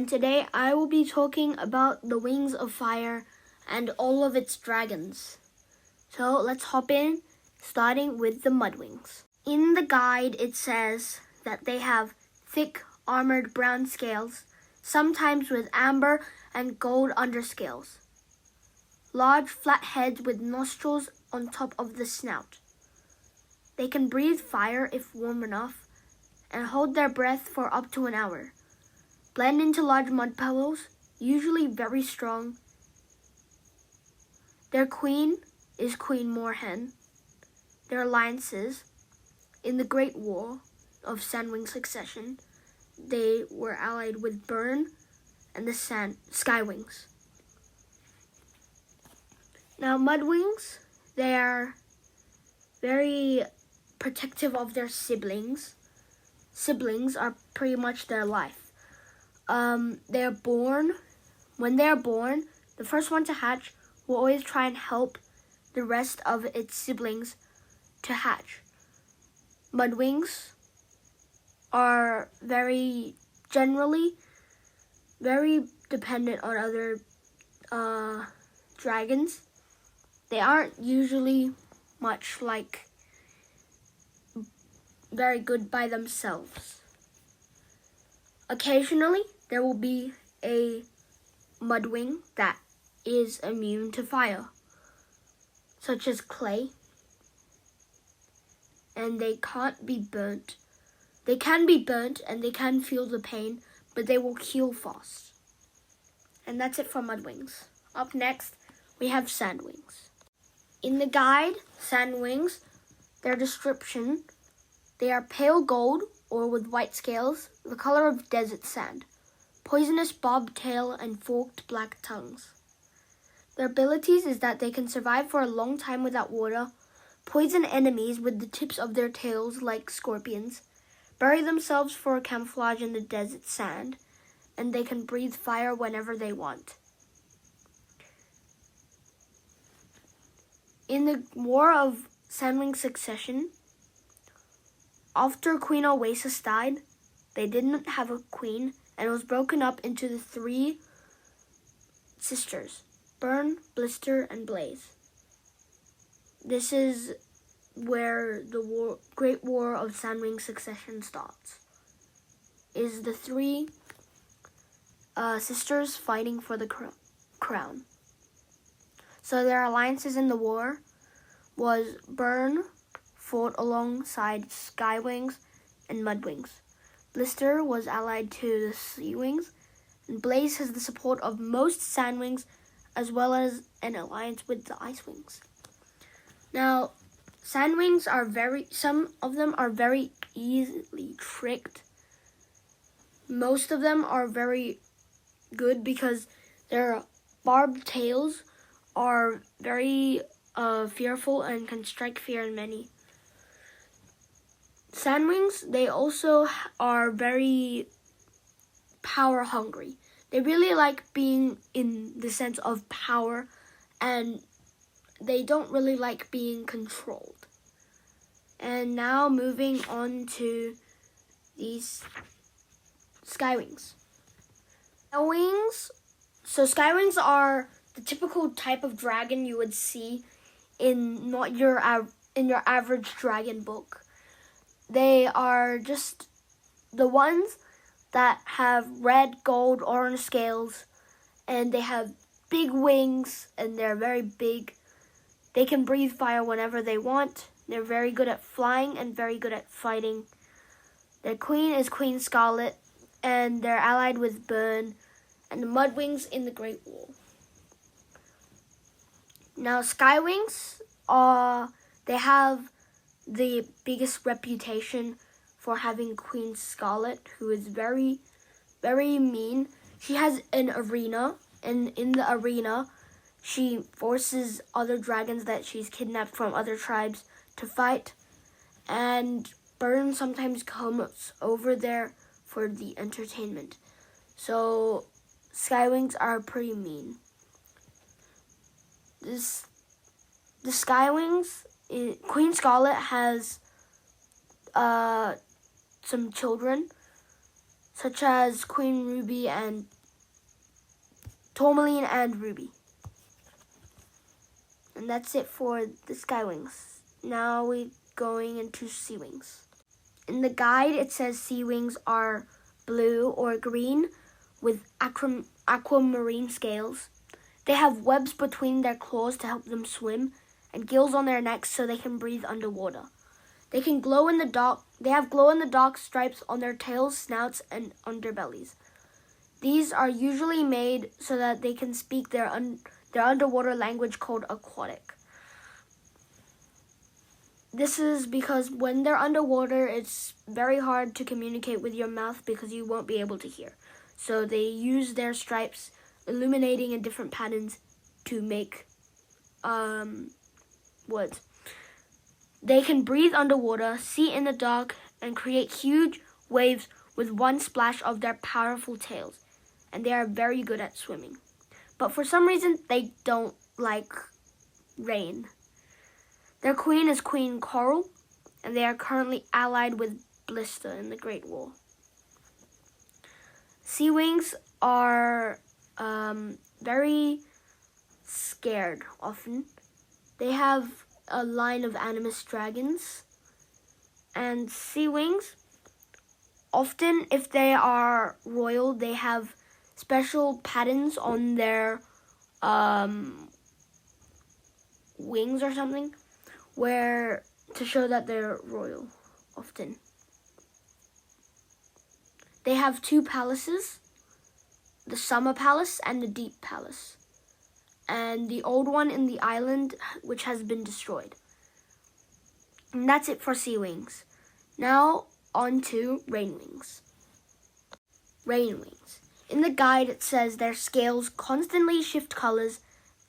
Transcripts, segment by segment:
and today I will be talking about the wings of fire and all of its dragons. So let's hop in, starting with the mudwings. In the guide it says that they have thick armored brown scales, sometimes with amber and gold underscales. Large flat heads with nostrils on top of the snout. They can breathe fire if warm enough and hold their breath for up to an hour. Blend into large mud puddles, usually very strong. Their queen is Queen Moorhen. Their alliances in the Great War of Sandwing Succession, they were allied with Burn and the Skywings. Now mudwings, they are very protective of their siblings. Siblings are pretty much their life. When they are born, the first one to hatch will always try and help the rest of its siblings to hatch. Mudwings are generally very dependent on other dragons. They aren't usually much very good by themselves. Occasionally, there will be a mudwing that is immune to fire, such as clay, and they can't be burnt. They can be burnt and they can feel the pain, but they will heal fast. And that's it for mudwings. Up next, we have sandwings. In the guide, sandwings, their description, they are pale gold or with white scales, the color of desert sand, poisonous bobtail and forked black tongues. Their abilities is that they can survive for a long time without water, poison enemies with the tips of their tails like scorpions, bury themselves for camouflage in the desert sand, and they can breathe fire whenever they want. In the War of Sandwing Succession, after Queen Oasis died, they didn't have a queen, and it was broken up into the 3 sisters, Burn, Blister, and Blaze. This is where the Great War of Sandwing Succession starts. Is the 3 sisters fighting for the crown. So their alliances in the war was Burn fought alongside Skywings and Mudwings. Blister was allied to the Seawings, and Blaze has the support of most Sandwings as well as an alliance with the Icewings. Now, Sandwings some of them are very easily tricked. Most of them are very good because their barbed tails are very fearful and can strike fear in many. Sandwings, they also are very power hungry. They really like being in the sense of power, and they don't really like being controlled. And now moving on to these Skywings. Skywings are the typical type of dragon you would see in your average dragon book. They are just the ones that have red, gold, orange scales, and they have big wings, and they're very big. They can breathe fire whenever they want. They're very good at flying and very good at fighting. Their queen is Queen Scarlet, and they're allied with Burn and the Mudwings in the Great War. Now, Skywings, they have the biggest reputation for having Queen Scarlet, who is very, very mean. She has an arena, and in the arena, she forces other dragons that she's kidnapped from other tribes to fight, and Burn sometimes comes over there for the entertainment. So, Skywings are pretty mean. The Skywings, Queen Scarlet has some children, such as Queen Ruby and tourmaline, and ruby. And that's it for the sky wings. Now we're going into sea wings. In the guide, it says sea wings are blue or green with aquamarine scales. They have webs between their claws to help them swim and gills on their necks so they can breathe underwater. They can glow in the dark. They have glow-in-the-dark stripes on their tails, snouts, and underbellies. These are usually made so that they can speak their underwater language called aquatic. This is because when they're underwater, it's very hard to communicate with your mouth because you won't be able to hear. So they use their stripes, illuminating in different patterns, to make words. They can breathe underwater, see in the dark, and create huge waves with one splash of their powerful tails. And they are very good at swimming. But for some reason, they don't like rain. Their queen is Queen Coral, and they are currently allied with Blister in the Great War. Sea wings are very scared often. They have a line of animus dragons. And sea wings, often if they are royal, they have special patterns on their wings or something, where to show that they're royal often. They have two palaces, the Summer Palace and the Deep Palace, and the old one in the island, which has been destroyed. And that's it for sea wings. Now on to rain wings. Rain wings. In the guide, it says their scales constantly shift colors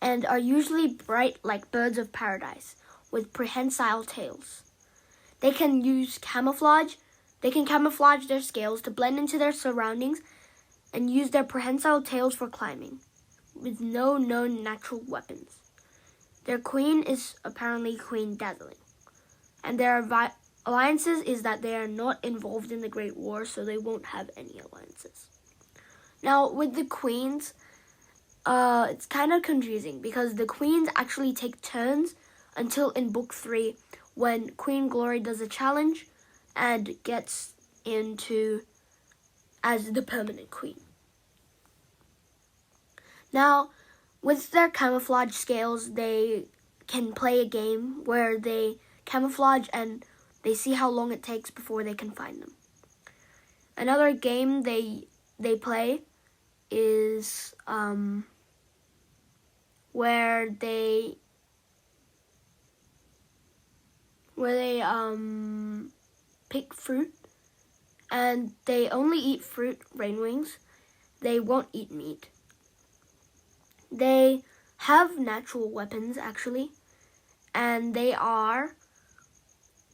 and are usually bright like birds of paradise, with prehensile tails. They can use camouflage. They can camouflage their scales to blend into their surroundings and use their prehensile tails for climbing, with no known natural weapons. Their queen is apparently Queen Dazzling, and their alliances is that they are not involved in the Great War, so they won't have any alliances. Now, with the queens, it's kind of confusing because the queens actually take turns until in Book 3 when Queen Glory does a challenge and gets into as the permanent queen. Now, with their camouflage scales, they can play a game where they camouflage and they see how long it takes before they can find them. Another game they play is where they pick fruit, and they only eat fruit, rain wings. They won't eat meat. They have natural weapons, actually, and they are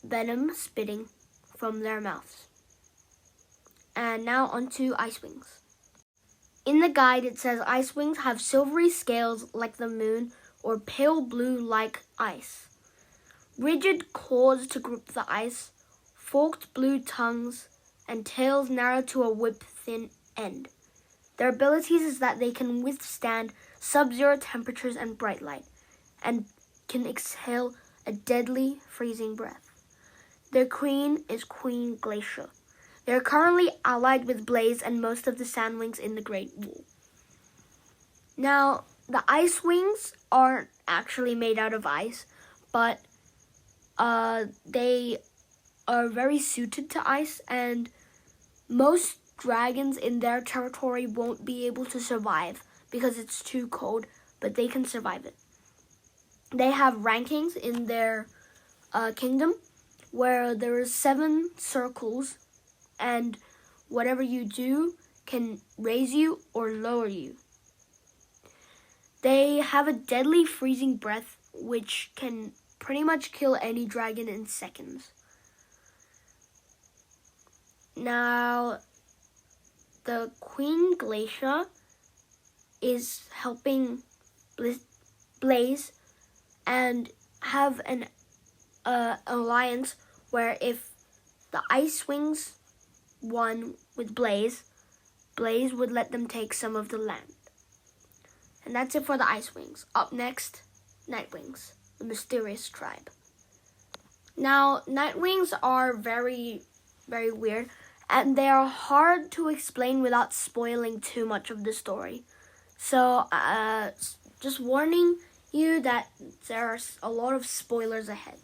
venom spitting from their mouths. And now onto ice wings. In the guide, it says ice wings have silvery scales like the moon or pale blue like ice, rigid claws to grip the ice, forked blue tongues, and tails narrow to a whip-thin end. Their abilities is that they can withstand sub-zero temperatures and bright light, and can exhale a deadly freezing breath. Their queen is Queen Glacier. They are currently allied with Blaze and most of the sandwings in the Great Wall. Now, the ice wings aren't actually made out of ice, but they are very suited to ice, and most dragons in their territory won't be able to survive because it's too cold, but they can survive it. They have rankings in their kingdom where there are 7 circles, and whatever you do can raise you or lower you. They have a deadly freezing breath which can pretty much kill any dragon in seconds. Now, the Queen Glacier is helping Blaze and have an alliance where if the ice wings won with Blaze would let them take some of the land. And that's it for the Ice Wings. Up next, Night Wings, the mysterious tribe. Now, Night Wings are very, very weird, and they are hard to explain without spoiling too much of the story. So, just warning you that there are a lot of spoilers ahead.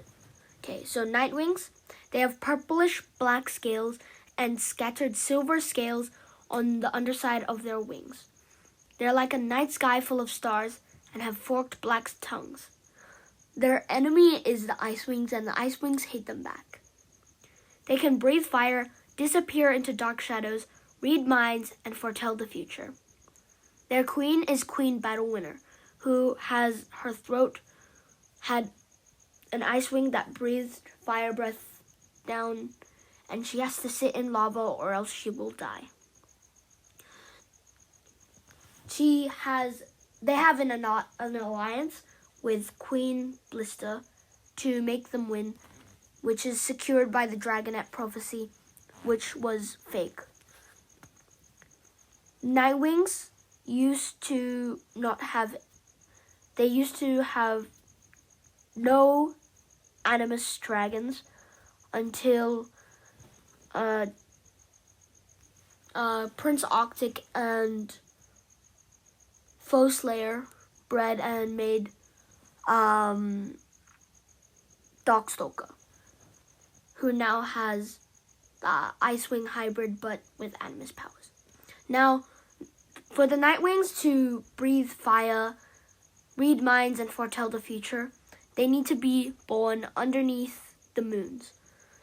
Okay, so Night Wings, they have purplish black scales and scattered silver scales on the underside of their wings. They're like a night sky full of stars and have forked black tongues. Their enemy is the Ice Wings, and the Ice Wings hate them back. They can breathe fire, disappear into dark shadows, read minds, and foretell the future. Their queen is Queen Battle Winner, who has her throat had an ice wing that breathed fire breath down, and she has to sit in lava or else she will die. They have an alliance with Queen Blista to make them win, which is secured by the Dragonette prophecy, which was fake. Nightwings used to have no animus dragons until Prince Octic and Foe Slayer bred and made Darkstalker, who now has Icewing hybrid but with animus powers. Now, for the Nightwings to breathe fire, read minds, and foretell the future, they need to be born underneath the moons.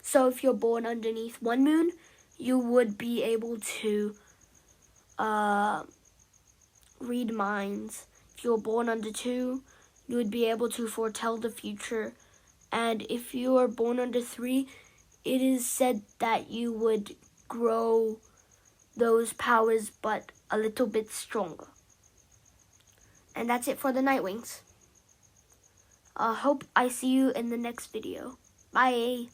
So if you're born underneath one moon, you would be able to read minds. If you were born under two, you would be able to foretell the future. And if you are born under three, it is said that you would grow those powers but a little bit stronger. And that's it for the Nightwings. Hope I see you in the next video. Bye.